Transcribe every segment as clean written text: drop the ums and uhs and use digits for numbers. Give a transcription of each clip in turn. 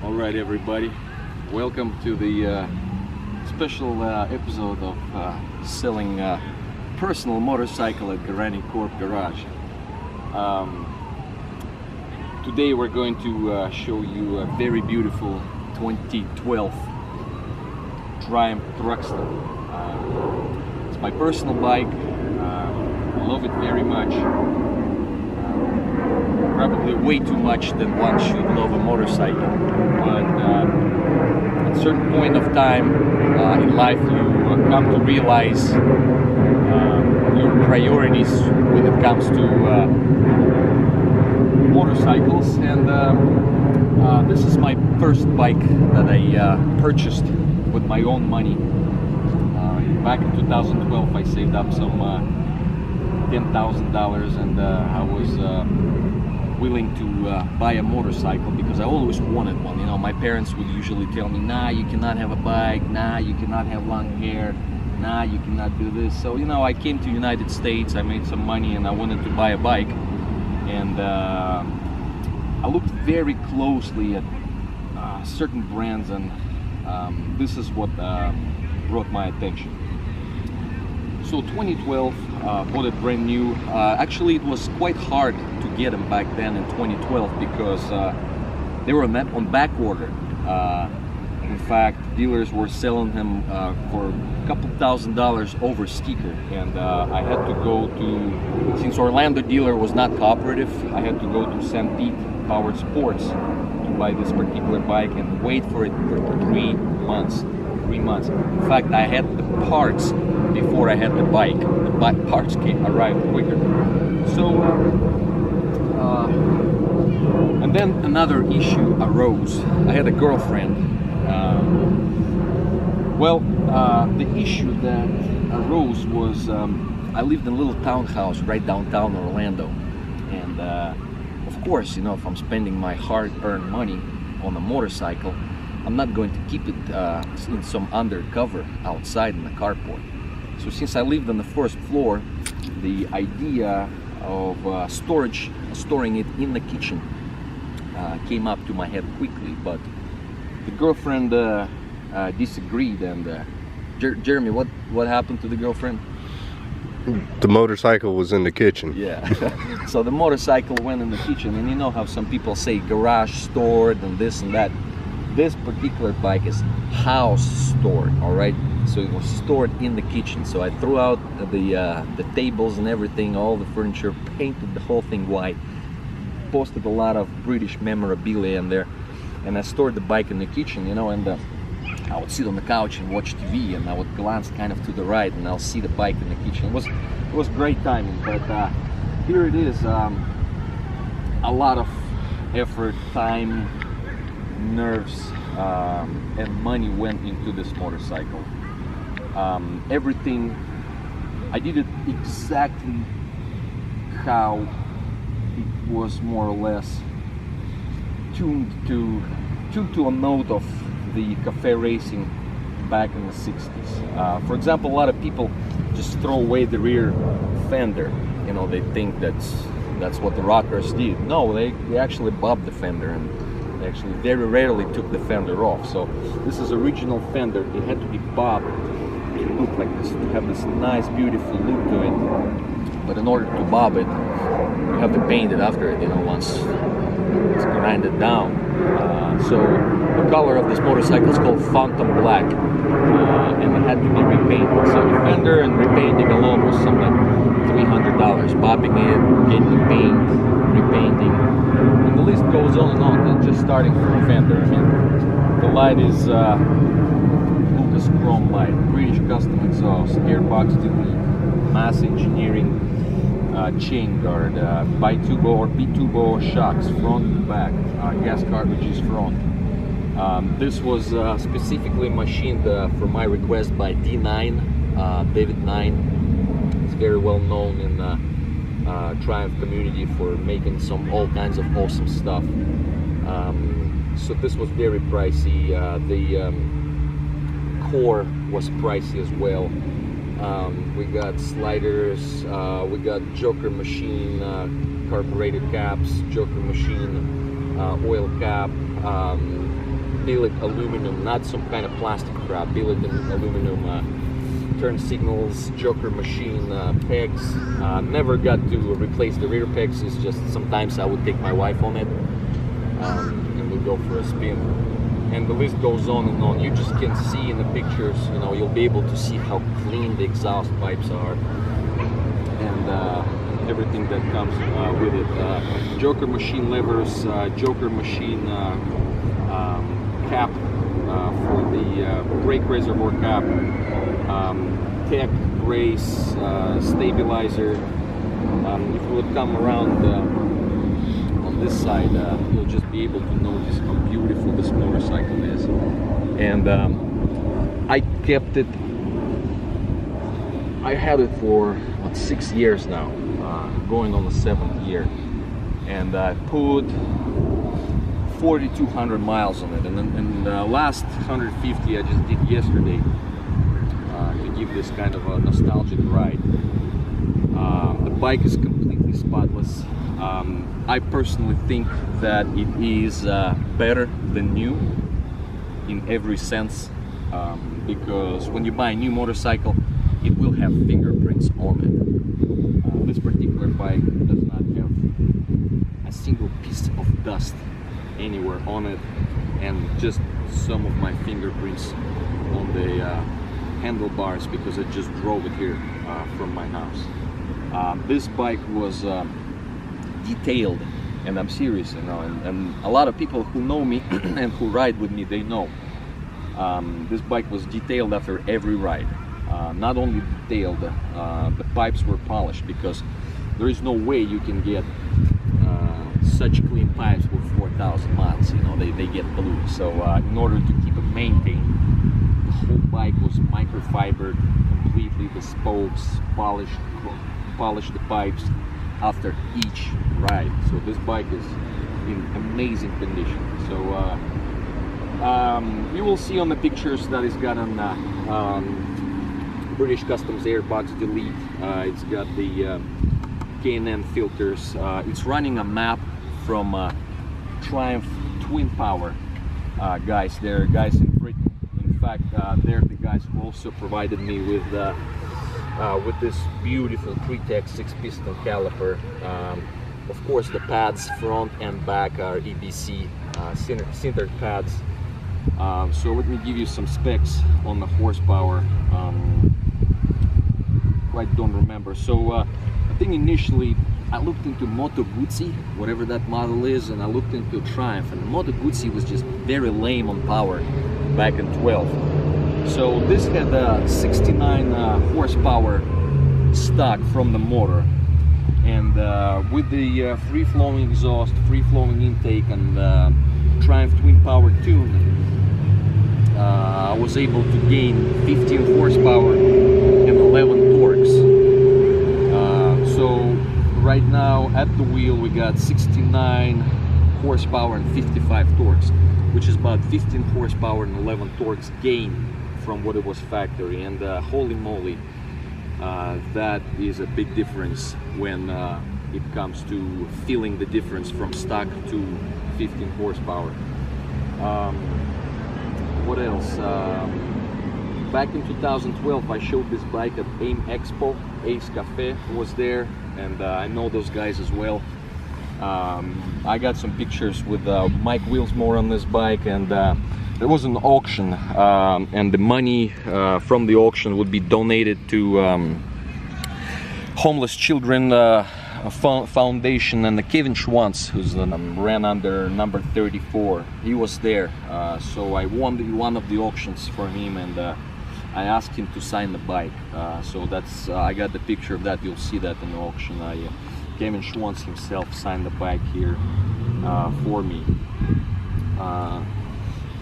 All right, everybody, welcome to the special episode of selling personal motorcycle at Garani Corp Garage. Today we're going to show you a very beautiful 2012 Triumph Thruxton. It's my personal bike. I love it very much. Probably way too much than one should love a motorcycle, but at a certain point of time in life you come to realize your priorities when it comes to motorcycles, and this is my first bike that I purchased with my own money. Back in 2012 I saved up some $10,000, and I was willing to buy a motorcycle because I always wanted one. You know, my parents would usually tell me, nah, you cannot have a bike, nah, you cannot have long hair, nah, you cannot do this. So, you know, I came to United States, I made some money, and I wanted to buy a bike. And I looked very closely at certain brands, and this is what brought my attention. So 2012, bought it brand new. Actually, it was quite hard to get them back then in 2012 because they were on back order. In fact, dealers were selling them for a couple $1,000s over sticker, and I had to go to, since Orlando dealer was not cooperative, I had to go to St. Pete Powered Sports to buy this particular bike and wait for it for 3 months. 3 months. In fact, I had the parts before I had the bike. The bike parts arrived quicker. So, and then another issue arose. I had a girlfriend. The issue that arose was I lived in a little townhouse right downtown Orlando, and of course, you know, if I'm spending my hard-earned money on a motorcycle, I'm not going to keep it in some undercover outside in the carport. So since I lived on the first floor, the idea of storing it in the kitchen came up to my head quickly, but the girlfriend disagreed. And Jeremy, what happened to the girlfriend? The motorcycle was in the kitchen. Yeah. So the motorcycle went in the kitchen, and you know how some people say garage stored and this and that. This particular bike is house stored, all right? So it was stored in the kitchen. So I threw out the tables and everything, all the furniture, painted the whole thing white, posted a lot of British memorabilia in there, and I stored the bike in the kitchen, you know, and I would sit on the couch and watch TV, and I would glance kind of to the right, and I'll see the bike in the kitchen. It was great timing, but here it is. A lot of effort, time, nerves, and money went into this motorcycle. Everything, I did it exactly how it was more or less tuned to a note of the cafe racing back in the 60s. For example, a lot of people just throw away the rear fender. You know, they think that's what the rockers did. No, they actually bobbed the fender, and actually very rarely took the fender off. So this is original fender. It had to be bobbed to look like this, to have this nice beautiful look to it. But in order to bob it, you have to paint it after it, you know, once it's grinded down. So the color of this motorcycle is called Phantom Black, and it had to be repainted. So the fender and repainting alone was something like $300. Bobbing it, getting the paint, repainting, and the list goes on and on. Just starting from the fender. I mean, the light is Lucas Chrome light, British custom exhaust, gearbox delete, mass engineering chain guard, bi-tubo or B-tubo shocks, front and back, gas cartridges front. This was specifically machined for my request by D9, David 9. He's very well known in the Triumph community for making all kinds of awesome stuff. So this was very pricey. The core was pricey as well. We got sliders, we got Joker machine, carburetor caps, Joker machine, oil cap, billet aluminum, not some kind of plastic crap, billet aluminum, turn signals, joker machine pegs. Never got to replace the rear pegs. It's just sometimes I would take my wife on it and we'll go for a spin. And the list goes on and on. You just can see in the pictures, you know, you'll be able to see how clean the exhaust pipes are and everything that comes with it. Joker machine levers, joker machine cap for the brake reservoir cap, tech brace, stabilizer. If you would come around on this side, you'll just be able to notice how beautiful this motorcycle is. And I kept it, I had it for what, 6 years now, going on the 7th year, and I put 4,200 miles on it, and the last 150 I just did yesterday to give this kind of a nostalgic ride. The bike is completely spotless. I personally think that it is better than new in every sense, because when you buy a new motorcycle, it will have fingerprints on it. This particular bike does not have a single piece of dust anywhere on it, and just some of my fingerprints on the handlebars, because I just drove it here from my house. This bike was detailed, and I'm serious, you know, and a lot of people who know me and who ride with me, they know this bike was detailed after every ride. Not only detailed, the pipes were polished, because there is no way you can get such clean pipes with 4,000 miles, you know, they get blue. So in order to keep it maintained, the whole bike was microfibered completely, the spokes polished the pipes after each ride. So this bike is in amazing condition. So you will see on the pictures that it's got an British Customs Airbox Delete. It's got the K&N filters. It's running a map from Triumph Twin Power guys. They're guys in Britain. In fact, they're the guys who also provided me with this beautiful Pretec 6-piston caliper. Of course, the pads front and back are EBC sintered pads. So let me give you some specs on the horsepower. Quite don't remember. So I think initially I looked into Moto Guzzi, whatever that model is, and I looked into Triumph, and the Moto Guzzi was just very lame on power back in 12. So this had a 69 horsepower stock from the motor, and with the free-flowing exhaust, free-flowing intake, and Triumph Twin Power tune, I was able to gain 15 horsepower and 11 torques. So right now at the wheel we got 69 horsepower and 55 torques, which is about 15 horsepower and 11 torques gain from what it was factory. And holy moly, that is a big difference when it comes to feeling the difference from stock to 15 horsepower. What else? Back in 2012 I showed this bike at AIM Expo. Ace Cafe was there, and I know those guys as well. I got some pictures with Mike Wheelsmore on this bike, and there was an auction, and the money from the auction would be donated to Homeless Children Foundation, and the Kevin Schwantz, who's ran under number 34, he was there. So I won one of the auctions for him, and I asked him to sign the bike. So that's I got the picture of that. You'll see that in the auction. Kevin Schwantz himself signed the bike here for me.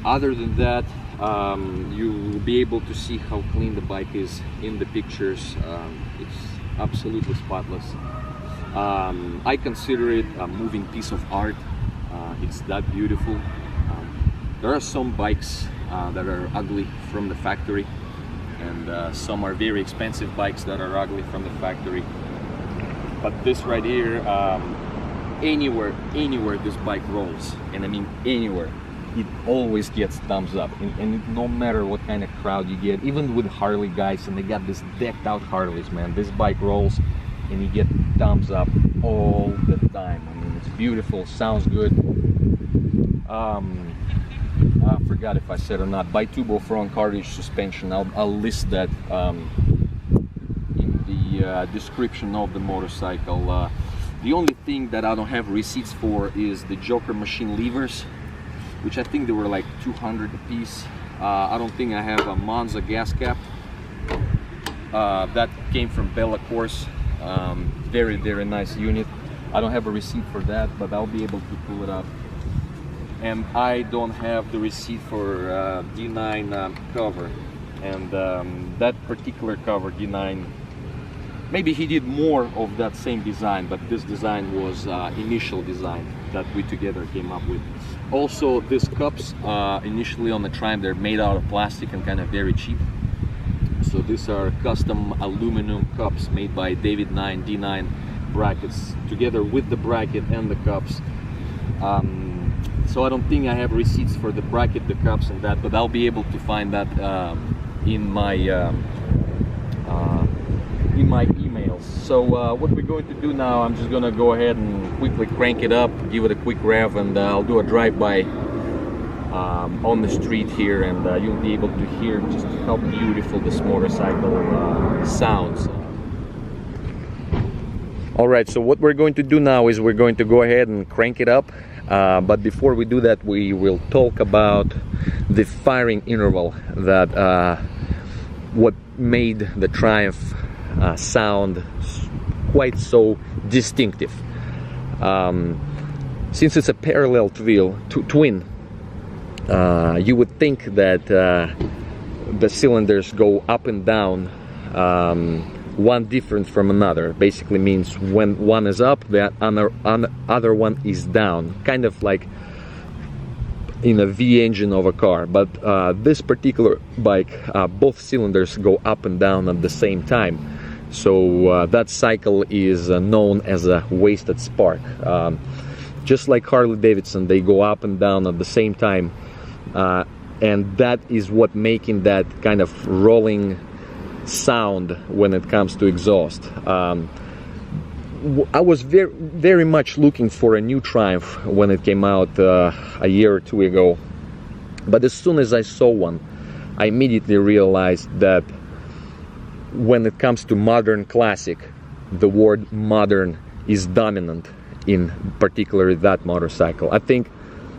Other than that, you will be able to see how clean the bike is in the pictures. It's absolutely spotless. I consider it a moving piece of art. It's that beautiful. There are some bikes that are ugly from the factory, and some are very expensive bikes that are ugly from the factory. But this right here, anywhere this bike rolls, and I mean anywhere, it always gets thumbs up, and no matter what kind of crowd you get, even with Harley guys, and they got this decked out Harleys, man, this bike rolls and you get thumbs up all the time. I mean, it's beautiful, sounds good. I forgot if I said or not, bi-tubo front cartridge suspension. I'll list that in the description of the motorcycle. The only thing that I don't have receipts for is the Joker machine levers, which I think they were like 200 a piece. I don't think I have a Monza gas cap. That came from Bella Course. Very, very nice unit. I don't have a receipt for that, but I'll be able to pull it up. And I don't have the receipt for D9 cover. And that particular cover, D9, maybe he did more of that same design, but this design was initial design that we together came up with. Also, these cups, initially on the Triumph, they're made out of plastic and kind of very cheap. So these are custom aluminum cups made by David 9 D9 brackets, together with the bracket and the cups. So I don't think I have receipts for the bracket, the cups, and that, but I'll be able to find that in my emails. So what we're going to do now, I'm just gonna go ahead and quickly crank it up, give it a quick rev, and I'll do a drive-by on the street here, and you'll be able to hear just how beautiful this motorcycle sounds. Alright, so what we're going to do now is we're going to go ahead and crank it up, but before we do that, we will talk about the firing interval, that what made the Triumph sound quite so distinctive. Since it's a parallel twin, you would think that the cylinders go up and down, one different from another. Basically means when one is up, the other one is down, kind of like in a V engine of a car. But this particular bike, both cylinders go up and down at the same time. So that cycle is known as a wasted spark. Just like Harley Davidson, they go up and down at the same time, and that is what making that kind of rolling sound when it comes to exhaust. I was very much looking for a new Triumph when it came out a year or two ago, but as soon as I saw one, I immediately realized that when it comes to modern classic, the word modern is dominant in particular that motorcycle. I think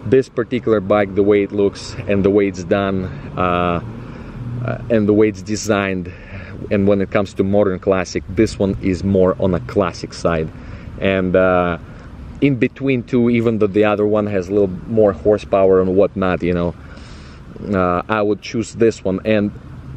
this particular bike, the way it looks and the way it's done and the way it's designed, and when it comes to modern classic, this one is more on a classic side. And in between two, even though the other one has a little more horsepower and whatnot, you know, I would choose this one, and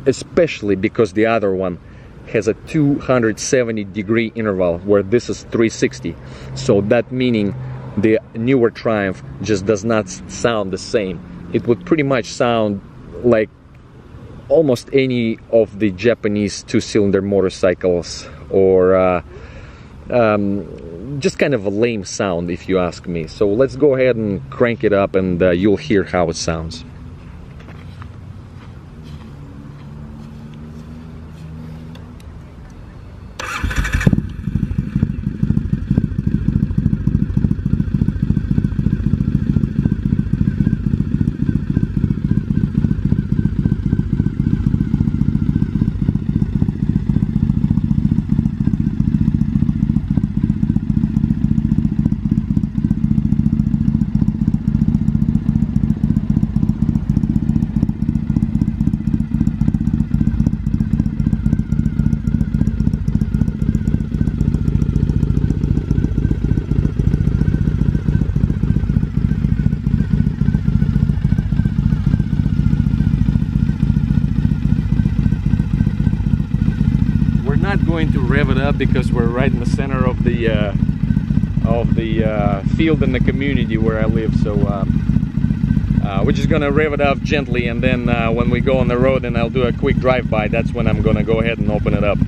especially because the other one has a 270-degree interval, where this is 360. So that meaning the newer Triumph just does not sound the same. It would pretty much sound like almost any of the Japanese two-cylinder motorcycles, or just kind of a lame sound, if you ask me. So let's go ahead and crank it up, and you'll hear how it sounds. Going to rev it up because we're right in the center of the field in the community where I live, so we're just gonna rev it up gently, and then when we go on the road and I'll do a quick drive-by, that's when I'm gonna go ahead and open it up.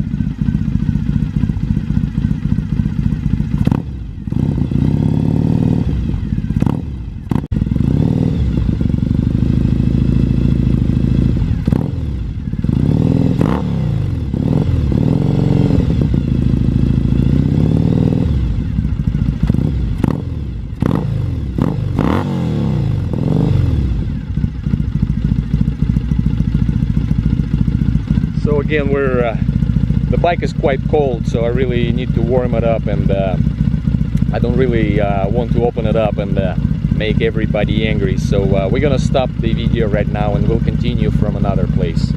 again, the bike is quite cold, so I really need to warm it up, and I don't really want to open it up and make everybody angry. So we're gonna stop the video right now and we'll continue from another place.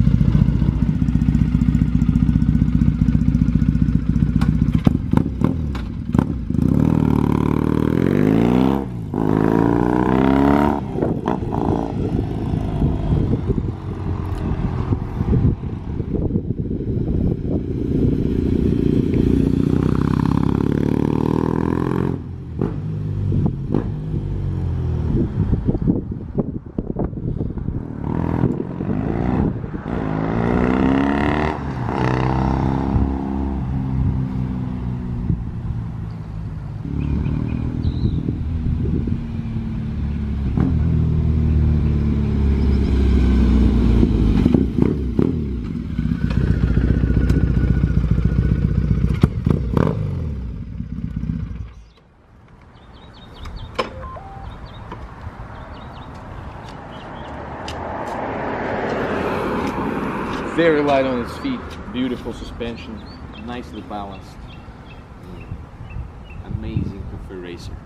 Very light on its feet, beautiful suspension, nicely balanced. Amazing cafe racer.